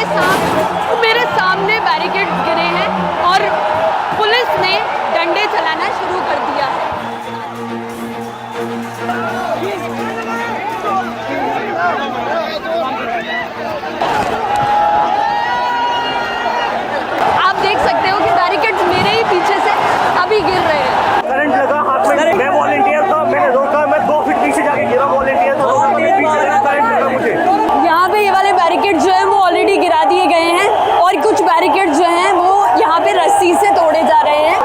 मेरे सामने बैरिकेड्स गिरे हैं और पुलिस ने डंडे चलाना शुरू कर दिया है। आप देख सकते हो कि बैरिकेड्स मेरे ही पीछे से अभी गिर रहे हैं। करंट लगा हाथ में, मैं वॉलंटियर था, मैंने रोका, मैं 2 फीट पीछे जाके गिरा, वॉलंटियर था, 2 फीट पीछे जाके करंट लगा मुझे। यहाँ पे ये वाले बैरिकेड जो हैं वो ऑलरेडी गिरा दिए गए हैं और कुछ बैरिकेड जो हैं वो यहाँ पे रस्सी से तोड़े जा रहे हैं।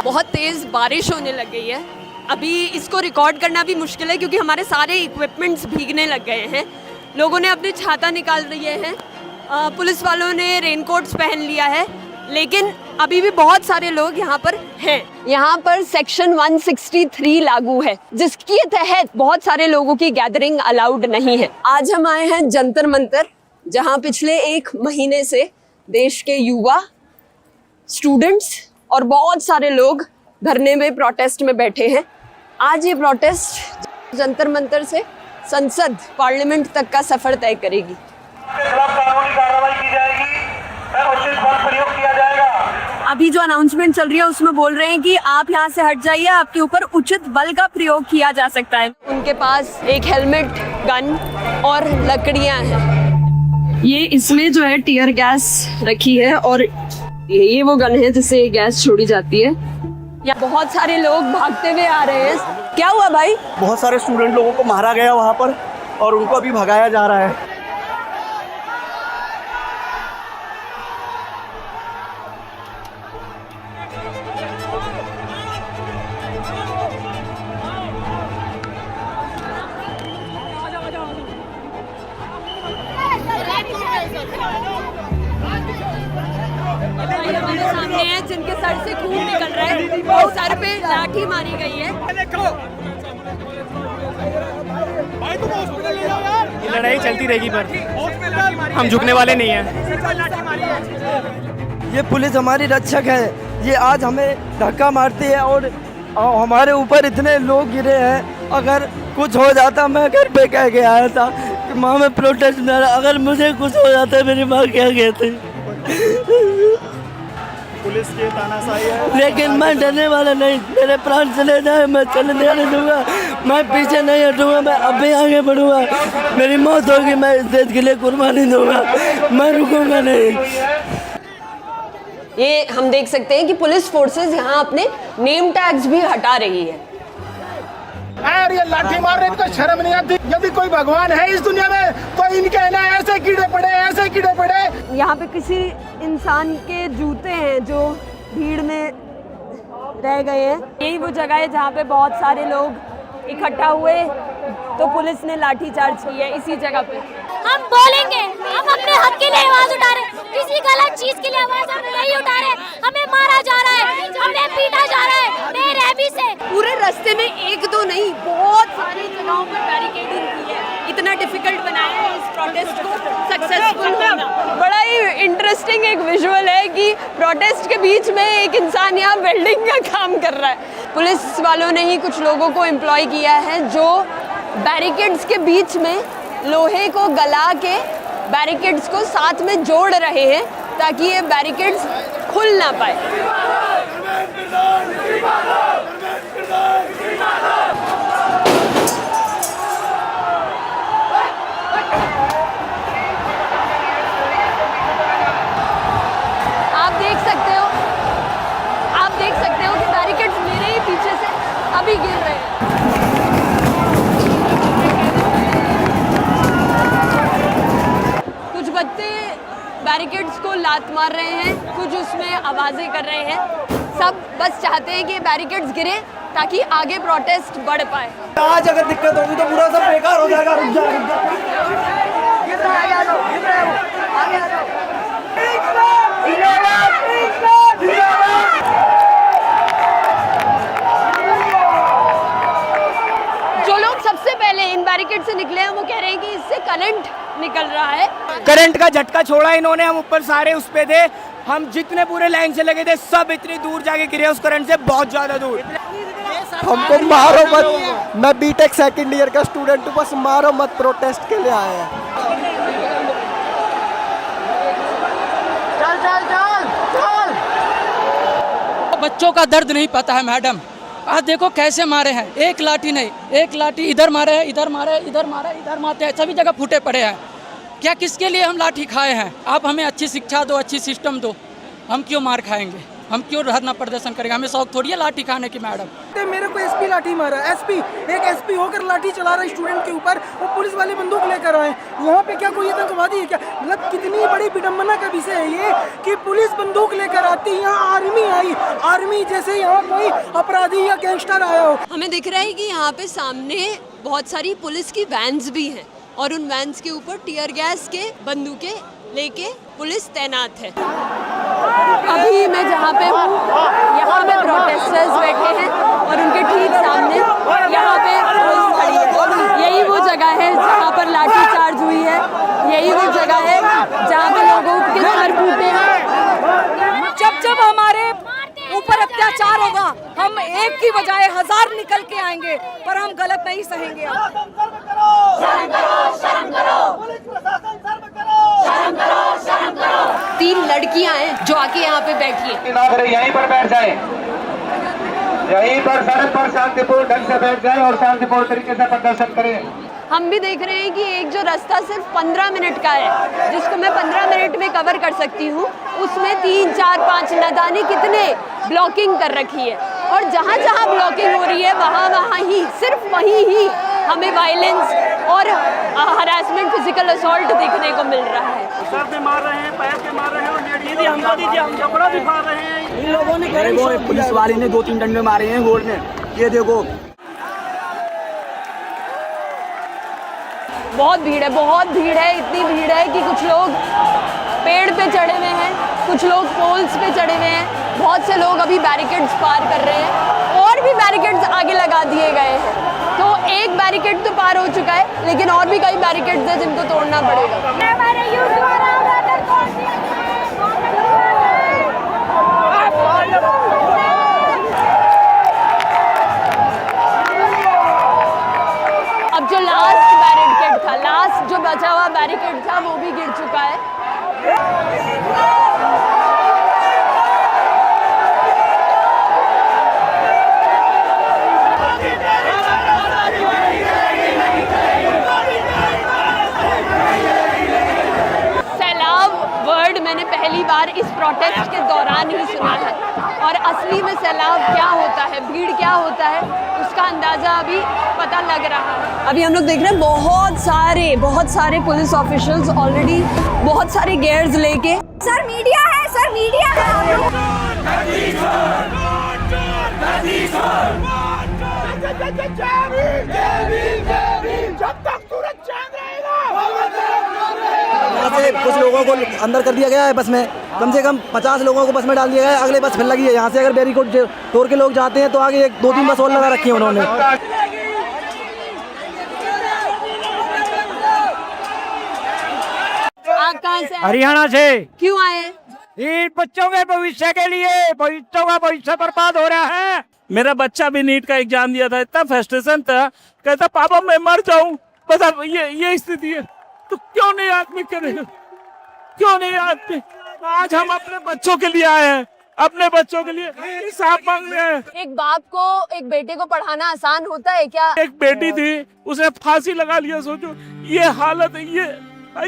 बहुत तेज बारिश होने लग गई है। अभी इसको रिकॉर्ड करना भी मुश्किल है क्योंकि हमारे सारे इक्विपमेंट्स भीगने लग गए हैं। लोगों ने अपने छाता निकाल लिए हैं, पुलिस वालों ने रेनकोट्स पहन लिया है, लेकिन अभी भी बहुत सारे लोग यहाँ पर हैं। यहाँ पर सेक्शन 163 लागू है, जिसके तहत बहुत सारे लोगों की गैदरिंग अलाउड नहीं है। आज हम आए हैं जंतर मंतर, जहाँ पिछले 1 महीने से देश के युवा, स्टूडेंट्स और बहुत सारे लोग धरने में, प्रोटेस्ट में बैठे हैं। आज ये प्रोटेस्ट जंतर मंतर से संसद, पार्लियामेंट तक का सफर तय करेगी। कानूनी कार्रवाई की जाएगी, उचित बल प्रयोग किया जाएगा। अभी जो अनाउंसमेंट चल रही है उसमें बोल रहे हैं कि आप यहाँ से हट जाइए, आपके ऊपर उचित बल का प्रयोग किया जा सकता है। उनके पास एक हेलमेट, गन और लकड़ियाँ हैं। ये इसमें जो है टीयर गैस रखी है और ये वो गन है जिससे गैस छोड़ी जाती है। यहाँ बहुत सारे लोग भागते हुए आ रहे हैं। क्या हुआ भाई? बहुत सारे स्टूडेंट लोगों को मारा गया वहाँ पर और उनको अभी भगाया जा रहा है। हमारे सामने है जिनके सर से खून निकल रहा है और सर पे लाठी मारी गई है। ये लड़ाई चलती रहेगी, पर हम झुकने वाले नहीं हैं। ये पुलिस हमारी रक्षक है। ये आज हमें धक्का मारती है और हमारे ऊपर इतने लोग गिरे हैं। अगर कुछ हो जाता, मैं घर पे कह के आया था कि माँ मैं प्रोटेस्ट में, अगर मुझे कुछ हो जाता मेरी माँ क्या कहती। पुलिस के तानाशाही है, लेकिन मैं डरने वाला नहीं। मेरे प्राण चले जाए मैं चलने नहीं दूंगा, मैं पीछे नहीं हटूंगा, मैं अभी आगे बढ़ूंगा। मेरी मौत होगी, मैं इस देश के लिए कुर्बानी दूंगा, मैं रुकूंगा नहीं। ये हम देख सकते हैं कि पुलिस फोर्सेस यहाँ अपने नेम टैग्स भी हटा रही है। और ये लाठी मारने को शर्म नहीं आती? यदि कोई भगवान है इस दुनिया में तो इनके ना ऐसे कीड़े पड़े, ऐसे कीड़े पड़े। यहाँ पे किसी इंसान के जूते हैं जो भीड़ में रह गए हैं। यही वो जगह है जहाँ पे बहुत सारे लोग इकट्ठा हुए तो पुलिस ने लाठीचार्ज की है इसी जगह पे। हम बोलेंगे, हम अपने हक के लिए आवाज उठा रहे हैं, किसी गलत चीज के लिए आवाज हम नहीं उठा रहे। हमें मारा जा रहा है, हमें पीटा जा रहा है बेरहमी से। पूरे रास्ते में 1-2 नहीं, बहुत सारी जगहों पर बैरिकेडिंग की है। इतना डिफिकल्ट बनाया है इस प्रोटेस्ट को सक्सेसफुल होना। बड़ा ही इंटरेस्टिंग एक विजुअल है कि प्रोटेस्ट के बीच में एक इंसान यहाँ वेल्डिंग का काम कर रहा है। पुलिस वालों ने ही कुछ लोगों को एम्प्लॉय किया है जो बैरिकेड्स के बीच में लोहे को गला के बैरिकेड्स को साथ में जोड़ रहे हैं ताकि ये बैरिकेड्स खुल ना पाए। आप देख सकते हो कि बैरिकेड्स मेरे ही पीछे से अभी गिर रहे हैं। कुछ बच्चे बैरिकेड्स को लात मार रहे हैं, कुछ उसमें आवाजें कर रहे हैं। सब बस चाहते हैं कि बैरिकेड्स गिरे ताकि आगे प्रोटेस्ट बढ़ पाए। आज अगर दिक्कत होगी तो पूरा सब बेकार हो जाएगा। रुक जा, रुक जो लोग सबसे पहले इन बैरिकेड से निकले हैं वो कह रहे हैं कि इससे करंट निकल रहा है। करंट का झटका छोड़ा इन्होंने, हम ऊपर सारे उस पे थे, हम जितने पूरे लाइन से लगे थे सब इतनी दूर जाके गिरे उस करंट से, बहुत ज्यादा दूर। हमको मारो मत। मैं बीटेक सेकंड ईयर का स्टूडेंट हूँ, बस मारो मत, प्रोटेस्ट के लिए आए हैं। बच्चों का दर्द नहीं पता है मैडम। आज देखो कैसे मारे हैं, एक लाठी नहीं, एक लाठी इधर मारे है, इधर मारे, इधर मारे, इधर मारते हैं, सभी जगह फूटे पड़े हैं। क्या किसके लिए हम लाठी खाए हैं? आप हमें अच्छी शिक्षा दो, अच्छी सिस्टम दो, हम क्यों मार खाएंगे? हम क्यों धरना प्रदर्शन करेंगे? हमें शौक थोड़ी है लाठी खाने की मैडम। मेरे को एसपी लाठी मारा, एक एसपी होकर लाठी चला रहा है स्टूडेंट के ऊपर, वो पुलिस वाले बंदूक लेकर आए। यहाँ पे क्या कोई आतंकवादी है क्या? मतलब कितनी बड़ी विडम्बना का विषय है ये कि पुलिस बंदूक लेकर आती, यहाँ आर्मी आई, आर्मी जैसे यहाँ कोई अपराधी या गैंगस्टर आया हो। हमें दिख रहा है कि यहाँ पे सामने बहुत सारी पुलिस की वैन्स भी हैं और उन वैन्स के ऊपर टीयर गैस के बंदूकें लेके पुलिस तैनात है। अभी मैं जहाँ पे हूँ, यहाँ पे प्रोटेस्टर्स बैठे हैं और उनके ठीक सामने यहाँ पे पुलिस खड़ी है। यही वो जगह है जहाँ पर लाठी चार्ज हुई है, यही वो जगह है जहाँ पे लोगों के सर फूटे हैं। जब हमारे ऊपर अत्याचार होगा, हम एक की बजाय 1000 निकल के आएंगे, पर हम गलत नहीं सहेंगे। तीन लड़कियां हैं जो आके यहाँ पे बैठी हैं। यहीं पर बैठ जाए, यहीं पर सड़क पर शांतिपूर्ण ढंग से बैठ जाए और शांतिपूर्ण तरीके से प्रदर्शन करें। हम भी देख रहे हैं कि एक जो रास्ता सिर्फ 15 मिनट का है, जिसको मैं 15 मिनट में कवर कर सकती हूँ, उसमें 3, 4, 5 न जाने कितने ब्लॉकिंग कर रखी है। और जहाँ जहाँ ब्लॉकिंग हो रही है वहाँ ही, सिर्फ वहीं ही हमें वायलेंस और हरासमेंट, फिजिकल असॉल्ट देखने को मिल रहा है। सर पे मार रहे हैं, पैर पे मार रहे हैं और दीदी हमको दीजिए, हम कपड़ा भी फाड़ रहे हैं। इन लोगों ने पुलिस वाले ने 2-3 डंडे मारे हैं गोड़ में, ये देखो। बहुत भीड़ है, इतनी भीड़ है कि कुछ लोग पेड़ पे चढ़े हुए हैं, कुछ लोग पोल्स पे चढ़े हुए हैं, बहुत से लोग अभी बैरिकेड्स पार कर रहे हैं और भी बैरिकेड्स आगे लगा दिए गए हैं। तो एक बैरिकेड तो पार हो चुका है, लेकिन और भी कई बैरिकेड्स हैं जिनको तोड़ना पड़ेगा। अब जो लास्ट बैरिकेड था, लास्ट जो बचा हुआ बैरिकेड था, वो भी गिर चुका है। सैलाब वर्ड मैंने पहली बार इस प्रोटेस्ट के दौरान ही सुना है और असली में सैलाब क्या होता है, भीड़ क्या होता है, उसका अंदाजा अभी पता लग रहा है। अभी हम लोग देख रहे हैं बहुत सारे पुलिस ऑफिशियल्स ऑलरेडी बहुत सारे गियर्स लेके। सर मीडिया है, सर मीडिया है। यहाँ से कुछ लोगों को अंदर कर दिया गया है बस में, कम से कम 50 लोगों को बस में डाल दिया गया है। अगले बस फिर लगी है, यहाँ से अगर बैरिकेड तोड़ के लोग जाते हैं तो आगे 2-3 बस और लगा रखी है उन्होंने। आप कहाँ से? हरियाणा से। क्यों आए? इन बच्चों के भविष्य के लिए, बच्चों का भविष्य बर्बाद हो रहा है। मेरा बच्चा भी नीट का एग्जाम दिया था, इतना फ्रस्ट्रेशन था, कहता पापा मैं मर जाऊं, बता ये स्थिति है। तो क्यों नहीं आदमी करेगा, क्यों नहीं आदमी? आज हम अपने बच्चों के लिए आए हैं, अपने बच्चों के लिए इंसाफ मांग रहे हैं। एक बाप को, एक बेटे को पढ़ाना आसान होता है क्या? एक बेटी थी, उसने फांसी लगा लिया। सोचो ये हालत है,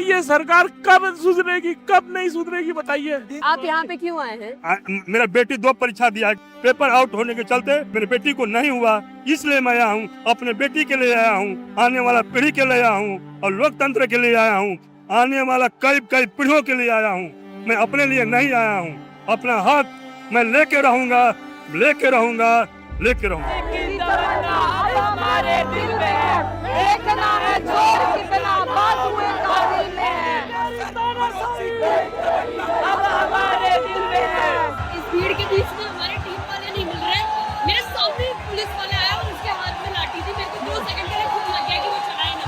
ये सरकार कब सुधरेगी, कब नहीं सुधरेगी, बताइए। आप यहाँ पे क्यों आए हैं? मेरा बेटी 2 परीक्षा दिया, पेपर आउट होने के चलते मेरे बेटी को नहीं हुआ, इसलिए मैं आया हूँ। अपने बेटी के लिए आया हूँ, आने वाला पीढ़ी के लिए आया हूँ और लोकतंत्र के लिए आया हूँ, आने वाला कई पीढ़ियों के लिए आया हूँ। मैं अपने लिए नहीं आया हूँ, अपना हक मैं लेके रहूंगा, लेके रहूंगा, लेके रहूंगा। इस भीड़ के बीच में हमारे टीम वाले नहीं मिल रहे। मेरे सामने पुलिस वाला आया और उसके हाथ में लाठी थी। मेरे को 2 सेकंड के लिए खुद लग गया कि वो चलाए ना।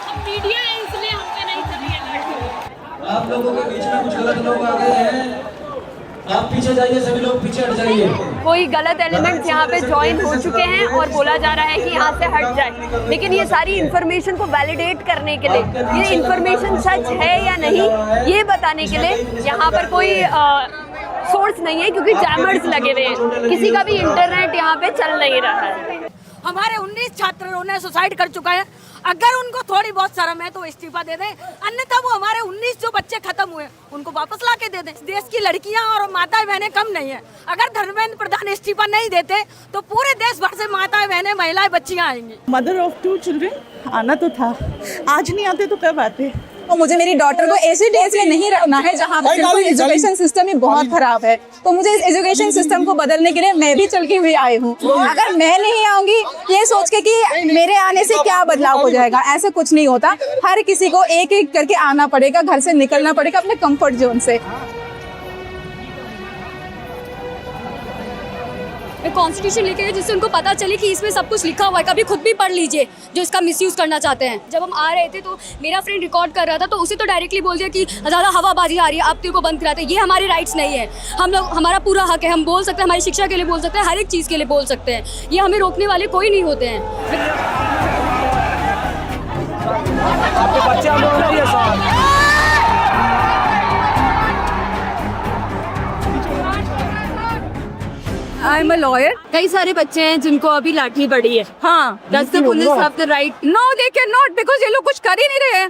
हम मीडिया है इसलिए हम पे नहीं चली है लाठी। आप लोगों के बीच में कुछ गलत लोग आ गए हैं आप पीछे जाइए, सभी लोग पीछे हट जाइए। कोई गलत एलिमेंट्स यहाँ पे ज्वाइन हो चुके हैं और बोला जा रहा है कि यहाँ से हट जाए, लेकिन ये सारी इन्फॉर्मेशन को वैलिडेट करने के लिए, ये इन्फॉर्मेशन सच है या नहीं ये बताने के लिए यहाँ पर कोई सोर्स नहीं है, क्योंकि जैमर्स लगे हुए हैं, किसी का भी इंटरनेट यहाँ पे चल नहीं रहा है। हमारे 19 छात्रों ने सुसाइड कर चुका है। अगर उनको थोड़ी बहुत शर्म है तो इस्तीफा दे दें, अन्यथा वो हमारे 19 जो बच्चे खत्म हुए उनको वापस ला के दे दें। देश की लड़कियां और माताएं बहनें कम नहीं है। अगर धर्मेंद्र प्रधान इस्तीफा नहीं देते तो पूरे देश भर से माताएं बहनें महिलाएं बच्चियां आएंगी। मदर ऑफ 2 चिल्ड्रन आना तो था, आज नहीं आते तो कब आते। तो मुझे मेरी डॉटर को ऐसे डेज में नहीं रखना है जहाँ पर बिल्कुल एजुकेशन सिस्टम ही बहुत खराब है। तो मुझे इस एजुकेशन सिस्टम को बदलने के लिए मैं भी चल के हुई आई हूँ। अगर मैं नहीं आऊंगी ये सोच के कि मेरे आने से क्या बदलाव हो जाएगा, ऐसे कुछ नहीं होता। हर किसी को एक एक करके आना पड़ेगा, घर से निकलना पड़ेगा अपने कंफर्ट जोन से। कॉन्स्टिट्यूशन लेके जिससे उनको पता चले कि इसमें सब कुछ लिखा हुआ है। कभी खुद भी पढ़ लीजिए जो इसका मिसयूज करना चाहते हैं। जब हम आ रहे थे तो मेरा फ्रेंड रिकॉर्ड कर रहा था तो उसे तो डायरेक्टली बोल दिया कि ज़्यादा हवाबाजी आ रही है, आप तेरे को बंद कराते हैं। ये हमारी राइट्स नहीं है। हम लोग, हमारा पूरा हक है, हम बोल सकते हैं, हमारी शिक्षा के लिए बोल सकते हैं, हर एक चीज़ के लिए बोल सकते हैं। ये हमें रोकने वाले कोई नहीं होते हैं। I am a lawyer. कई सारे बच्चे हैं जिनको अभी लाठी पड़ी है। हाँ, Does the police have the right? No they can not, because ये लोग कुछ कर ही नहीं रहे हैं।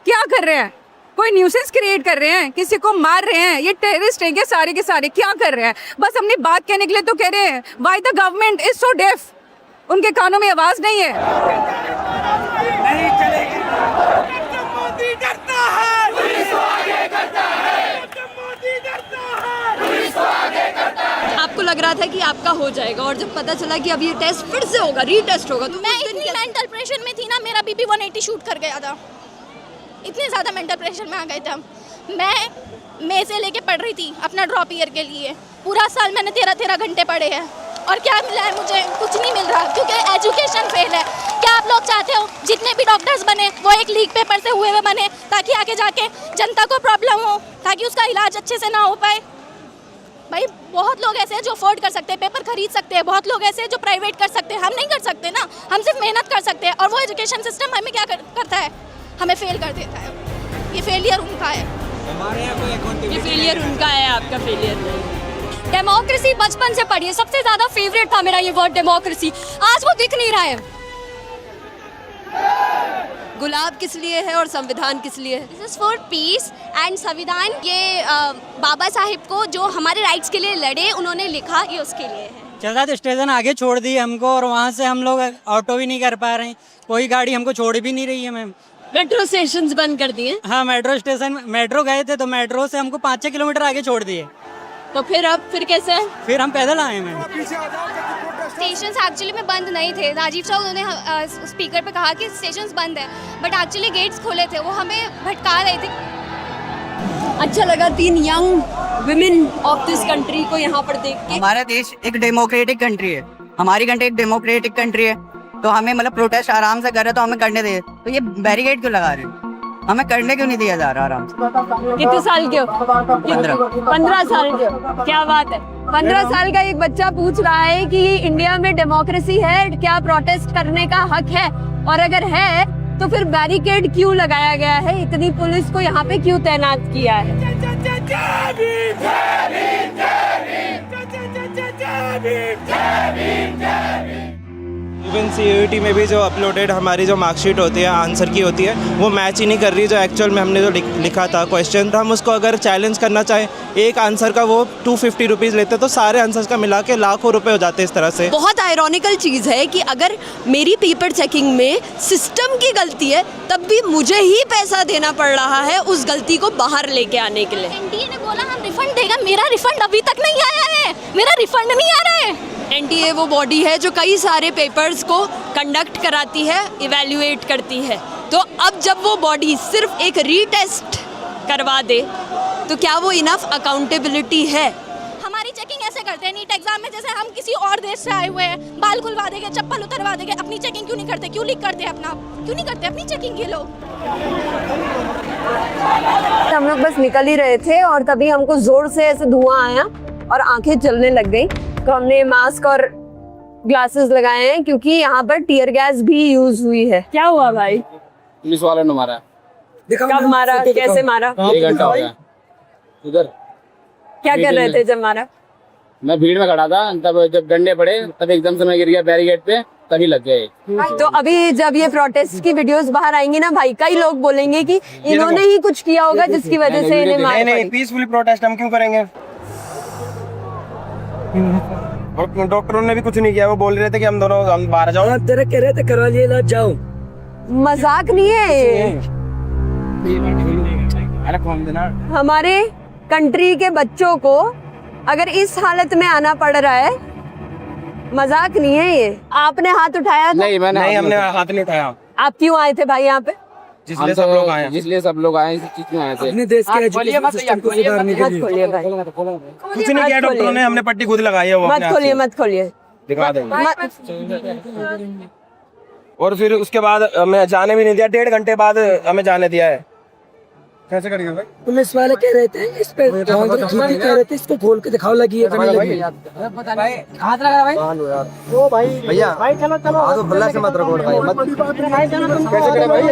क्या कर रहे हैं? कोई न्यूसेंस क्रिएट कर रहे हैं, किसी को मार रहे हैं। ये टेररिस्ट हैं क्या सारे के सारे? क्या कर रहे हैं? बस अपनी बात कहने के लिए तो कह रहे हैं। Why the government is so deaf? उनके कानों में आवाज नहीं है। नहीं चलेगी। मोदी डरता है, पुलिस को आगे करता है। मोदी डरता है, पुलिस को आगे करता है। आपको लग रहा था कि आपका हो जाएगा और जब पता चला कि अब ये टेस्ट फिर से होगा, रीटेस्ट होगा, तो मैं इतनी मेंटल प्रेशर में थी ना, मेरा बीपी 180 शूट कर गया था। इतने ज़्यादा मेंटल प्रेशर में आ गए थे हम। मैं मई से लेके पढ़ रही थी अपना ड्रॉप ईयर के लिए। पूरा साल मैंने 13 घंटे पढ़े हैं और क्या मिला है मुझे? कुछ नहीं मिल रहा, क्योंकि एजुकेशन फेल है। क्या आप लोग चाहते हो जितने भी डॉक्टर्स बने वो एक लीक पेपर से हुए बने, ताकि आगे जाके जनता को प्रॉब्लम हो, ताकि उसका इलाज अच्छे से ना हो पाए? भाई बहुत लोग ऐसे हैं जो अफोर्ड कर सकते हैं, पेपर खरीद सकते हैं। बहुत लोग ऐसे हैं जो प्राइवेट कर सकते हैं। हम नहीं कर सकते ना, हम सिर्फ मेहनत कर सकते हैं। और वो एजुकेशन सिस्टम हमें क्या करता है? हमें फेल कर देता है। ये फेलियर उनका है। ये फेलियर उनका है, आपका फेलियर नहीं। डेमोक्रेसी बचपन से पढ़ी है, सबसे ज़्यादा फेवरेट था मेरा ये वर्ड डेमोक्रेसी। आज वो दिख नहीं रहा है। गुलाब किस लिए है और संविधान किस लिए है? This is for piece and संविधान। ये बाबा साहिब को जो हमारे राइट्स के लिए लड़े, उन्होंने लिखा, ये उसके लिए है। चलता स्टेशन आगे छोड़ दिए हमको और वहाँ से हम लोग ऑटो भी नहीं कर पा रहे हैं। कोई गाड़ी हमको छोड़ भी नहीं रही है मैम। मेट्रो स्टेशंस बंद कर दिए? हाँ, मेट्रो स्टेशन, मेट्रो गए थे तो मेट्रो से हमको 5-6 किलोमीटर आगे छोड़ दिए। तो फिर अब फिर कैसे है? फिर हम पैदल आए मैम। स्टेशंस एक्चुअली में बंद नहीं थे। राजीव साहब उन्होंने स्पीकर पे कहा कि स्टेशंस बंद है, बट एक्चुअली गेट्स खुले थे। वो हमें भटका रहे थे। अच्छा लगा 3 young women of this country को यहाँ पर देख के। हमारा देश एक डेमोक्रेटिक कंट्री है, हमारी कंट्री एक डेमोक्रेटिक कंट्री है, तो हमें मतलब प्रोटेस्ट आराम से कर रहे तो हमें करने दे। तो ये बैरिकेड क्यों लगा रहे हैं? हमें करने क्यों नहीं दिया जा रहा आराम से? कितने साल के हो? 15 साल के हो? क्या बात है। 15 साल का एक बच्चा पूछ रहा है कि इंडिया में डेमोक्रेसी है, क्या प्रोटेस्ट करने का हक है? और अगर है तो फिर बैरिकेड क्यों लगाया गया है? इतनी पुलिस को यहाँ पे क्यों तैनात किया है? इवन CUET में भी जो अपलोडेड हमारी जो मार्कशीट होती है आंसर की होती है, वो मैच ही नहीं कर रही जो एक्चुअल में हमने जो लिखा था क्वेश्चन। हम उसको अगर चैलेंज करना चाहें, एक आंसर का वो 250 रुपीज़ लेते, तो सारे आंसर्स का मिला के लाखों रुपए हो जाते इस तरह से। बहुत आयरॉनिकल चीज़ है कि अगर मेरी पेपर चेकिंग में सिस्टम की गलती है, तब भी मुझे ही पैसा देना पड़ रहा है उस गलती को बाहर लेके आने के लिए। एनटीए ने बोला हम रिफंड देगा, मेरा रिफंड अभी तक नहीं आया है। मेरा रिफंड नहीं आ रहा है। एनटीए वो बॉडी है जो कई सारे पेपर्स को कंडक्ट कराती है, इवैल्यूएट करती है। तो अब जब वो बॉडी सिर्फ एक रीटेस्ट करवा दे, तो क्या वो इनफ अकाउंटेबिलिटी है? हमारी चेकिंग ऐसे करते? नीट एग्जाम में जैसे हम किसी और देश से आए हुए हैं, बाल खुलवा देंगे, चप्पल उतरवा देंगे, अपनी चेकिंग क्यों नहीं करते? क्यों लीक करते अपना? क्यों नहीं करते अपनी चेकिंग ये लोग? हम लोग बस निकल ही रहे थे और तभी हमको जोर से ऐसे धुआं आया और आंखें चलने लग गई, तो हमने मास्क और ग्लासेस लगाए हैं क्योंकि यहाँ पर टीयर गैस भी यूज हुई है। क्या हुआ भाई? पुलिस वाले ने मारा। कब मारा, कैसे मारा? 1 घंटा हो गया। उधर क्या कर रहे थे जब मारा? मैं भीड़ में खड़ा था, तब जब डंडे पड़े तब एकदम से मैं गिर गया बैरिकेड पे, तभी लग गए। तो अभी जब ये प्रोटेस्ट की वीडियोस बाहर आएंगी ना भाई, कई लोग बोलेंगे कि इन्होंने ही कुछ किया होगा जिसकी वजह से इन्हें मार पड़ी। पीसफुली प्रोटेस्ट हम क्यों करेंगे? डॉक्टरों ने भी कुछ नहीं किया, वो बोल रहे थे कि हम बाहर जाओ, तेरे कह रहे थे करा लिए ना जाओ। मजाक नहीं है ये। हमारे कंट्री के बच्चों को अगर इस हालत में आना पड़ रहा है, मजाक नहीं है ये। आपने हाथ उठाया था? नहीं, हमने हाथ नहीं उठाया। आप क्यों आए थे भाई यहाँ पे? जिसलिए सब लोग आए, इस चीज में आए थे। अपने देश के एजुकेशन सिस्टम को सुधारने के लिए। खोलिए भाई, कुछ नहीं किया डॉक्टरों ने, हमने पट्टी खुद लगाई है। वो मत खोलिए, मत खोलिए, दिखा देंगे। और फिर उसके बाद हमें जाने भी नहीं दिया, 1.5 घंटे बाद हमें जाने दिया है। कैसे करेंगे भाई? पुलिस वाले कह रहे थे इस पे कह रहे थे इसको खोल के दिखाओ, लगी है हाथ लगा भाई। ओ भाई भैया भाई चलो चलो बल्ला से मत रखो भाई, मत कैसे करें भाई?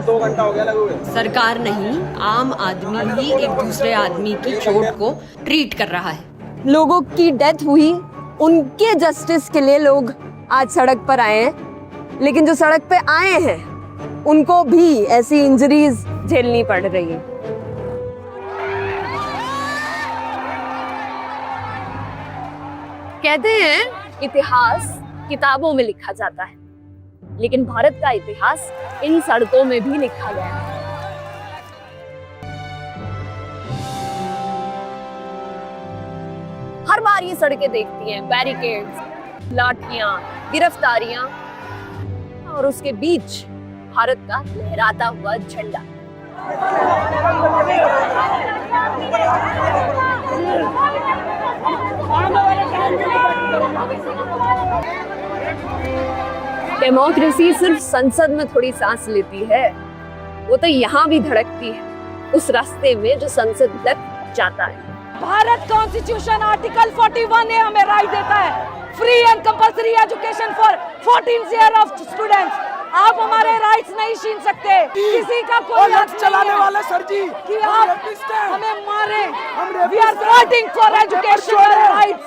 2 घंटा हो गया लगे हुए। सरकार नहीं, आम आदमी ही एक दूसरे आदमी की चोट को ट्रीट कर रहा है। लोगों की डेथ हुई, उनके जस्टिस के लिए लोग आज सड़क पर आए हैं, लेकिन जो सड़क पे आए हैं उनको भी ऐसी इंजरीज झेलनी पड़ रही है। कहते हैं इतिहास किताबों में लिखा जाता है, लेकिन भारत का इतिहास इन सड़कों में भी लिखा गया है। हर बार ये सड़कें देखती हैं बैरिकेड्स, लाठियां, गिरफ्तारियां और उसके बीच भारत का लहराता हुआ झंडा। डेमोक्रेसी सिर्फ संसद में थोड़ी सांस लेती है, वो तो यहाँ भी धड़कती है उस रास्ते में जो संसद तक जाता है। भारत कॉन्स्टिट्यूशन आर्टिकल 41 हमें राइट देता है free and compulsory education for 14 year of students. आप हमारे राइट्स नहीं छीन सकते, किसी का कोई हक चलाने वाले सर जी कि आप हमें मारे। We are fighting for education rights.